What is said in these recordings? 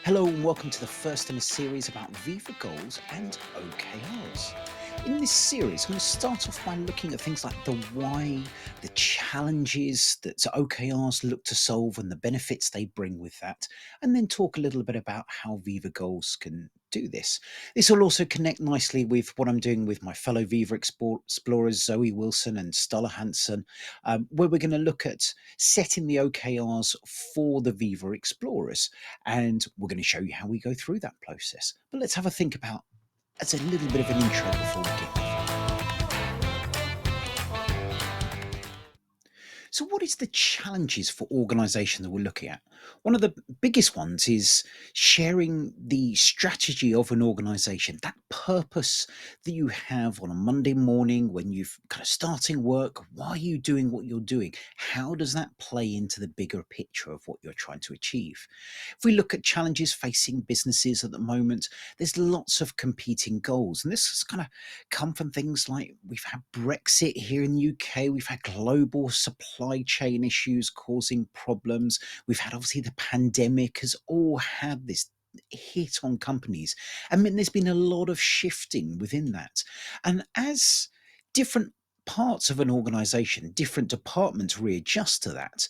Hello and welcome to the first in a series about Viva goals and OKRs. In this series, I'm going to start off by looking at things like the why, the challenges that OKRs look to solve and the benefits they bring with that, and then talk a little bit about how Viva goals can do this. This will also connect nicely with what I'm doing with my fellow Viva explorers, Zoe Wilson and Stella Hansen, where we're going to look at setting the OKRs for the Viva explorers. And we're going to show you how we go through that process. But let's have a think about as a little bit of an intro before we kick off. So, what is the challenges for organisation that we're looking at? One of the biggest ones is sharing the strategy of an organisation, that purpose that you have on a Monday morning when you've kind of starting work. Why are you doing what you're doing? How does that play into the bigger picture of what you're trying to achieve? If we look at challenges facing businesses at the moment, there's lots of competing goals, and this has kind of come from things like we've had Brexit here in the UK, we've had global supply chain issues causing problems, we've had obviously the pandemic has all had this hit on companies. I mean, there's been a lot of shifting within that. And as different parts of an organization, different departments readjust to that,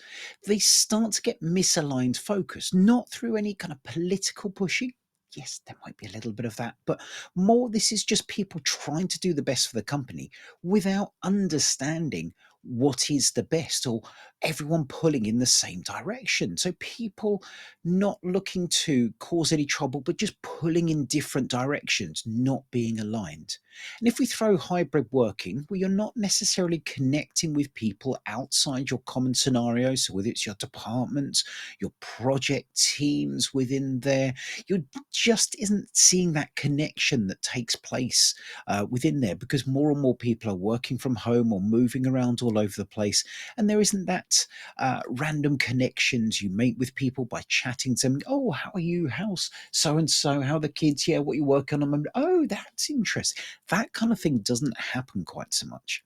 they start to get misaligned focus, not through any kind of political pushing. Yes, there might be a little bit of that, but more this is just people trying to do the best for the company without understanding what is the best or everyone pulling in the same direction. So people not looking to cause any trouble, but just pulling in different directions, not being aligned. And if we throw hybrid working, where you're not necessarily connecting with people outside your common scenario, so whether it's your departments, your project teams within there, you're just isn't seeing that connection that takes place within there because more and more people are working from home or moving around all over the place. And there isn't that random connections you make with people by chatting to them. Oh, how are you? How's so and so? How are the kids? Yeah, what you working on? Oh, that's interesting. That kind of thing doesn't happen quite so much.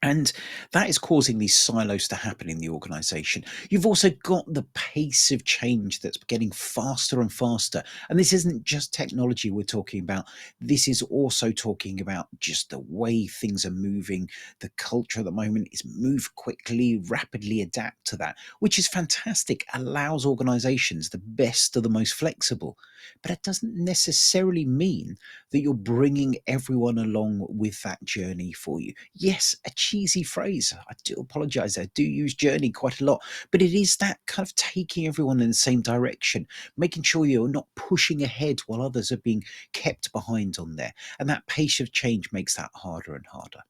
And that is causing these silos to happen in the organization. You've also got the pace of change that's getting faster and faster. And this isn't just technology we're talking about. This is also talking about just the way things are moving. The culture at the moment is move quickly, rapidly adapt to that, which is fantastic, allows organizations the best of the most flexible. But it doesn't necessarily mean that you're bringing everyone along with that journey for you. Yes, a cheesy phrase. I do apologize. I do use journey quite a lot, but it is that kind of taking everyone in the same direction, making sure you're not pushing ahead while others are being kept behind on there. And that pace of change makes that harder and harder.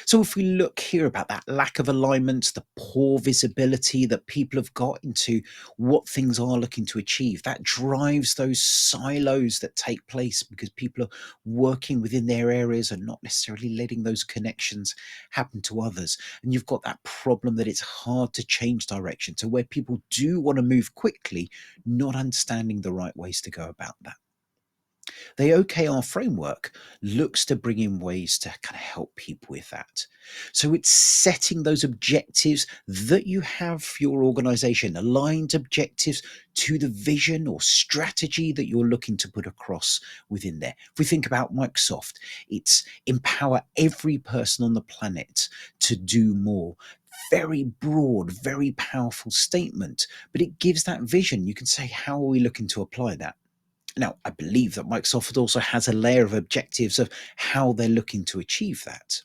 So if we look here about that lack of alignment, the poor visibility that people have got into what things are looking to achieve, that drives those silos that take place because people are working within their areas and not necessarily letting those connections happen to others. And you've got that problem that it's hard to change direction to where people do want to move quickly, not understanding the right ways to go about that. The OKR framework looks to bring in ways to kind of help people with that. So it's setting those objectives that you have for your organization, aligned objectives to the vision or strategy that you're looking to put across within there. If we think about Microsoft, it's empower every person on the planet to do more. Very broad, very powerful statement, but it gives that vision. You can say, how are we looking to apply that? Now, I believe that Microsoft also has a layer of objectives of how they're looking to achieve that.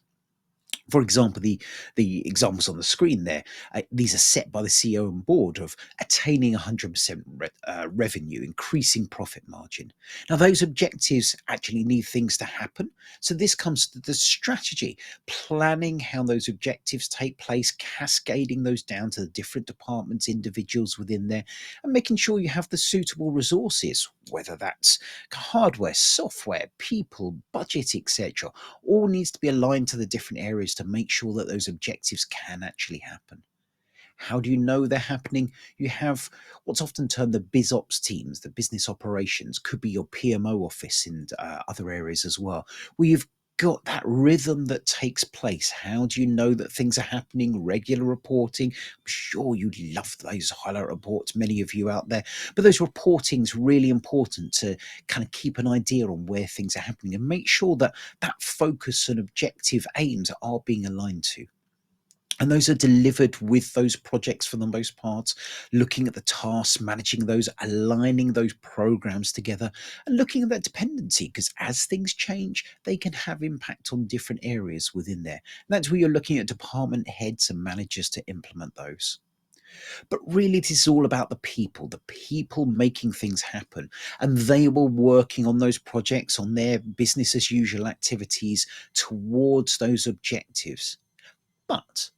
For example, the examples on the screen there, these are set by the CEO and board of attaining 100% revenue, increasing profit margin. Now, those objectives actually need things to happen. So this comes to the strategy, planning how those objectives take place, cascading those down to the different departments, individuals within there, and making sure you have the suitable resources, whether that's hardware, software, people, budget, etc. All needs to be aligned to the different areas to make sure that those objectives can actually happen. How do you know they're happening? You have what's often termed the biz ops teams, the business operations, could be your PMO office and other areas as well, where you've got that rhythm that takes place? How do you know that things are happening? Regular reporting. I'm sure you'd love those highlight reports, many of you out there. But those reporting's really important to kind of keep an idea on where things are happening and make sure that that focus and objective aims are being aligned to. And those are delivered with those projects for the most part, looking at the tasks, managing those, aligning those programs together, and looking at that dependency, because as things change, they can have impact on different areas within there. And that's where you're looking at department heads and managers to implement those. But really, this is all about the people making things happen. And they were working on those projects, on their business as usual activities towards those objectives. But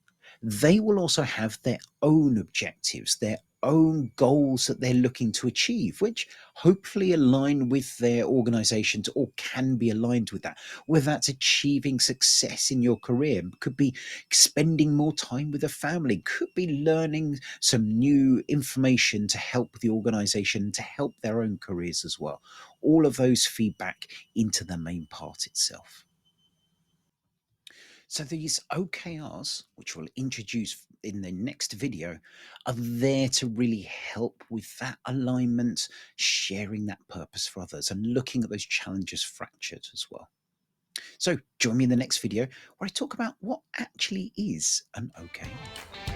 they will also have their own objectives, their own goals that they're looking to achieve, which hopefully align with their organizations or can be aligned with that. Whether that's achieving success in your career, could be spending more time with a family, could be learning some new information to help the organization, to help their own careers as well. All of those feedback into the main part itself. So these OKRs, which we'll introduce in the next video, are there to really help with that alignment, sharing that purpose for others, and looking at those challenges fractured as well. So join me in the next video where I talk about what actually is an OKR.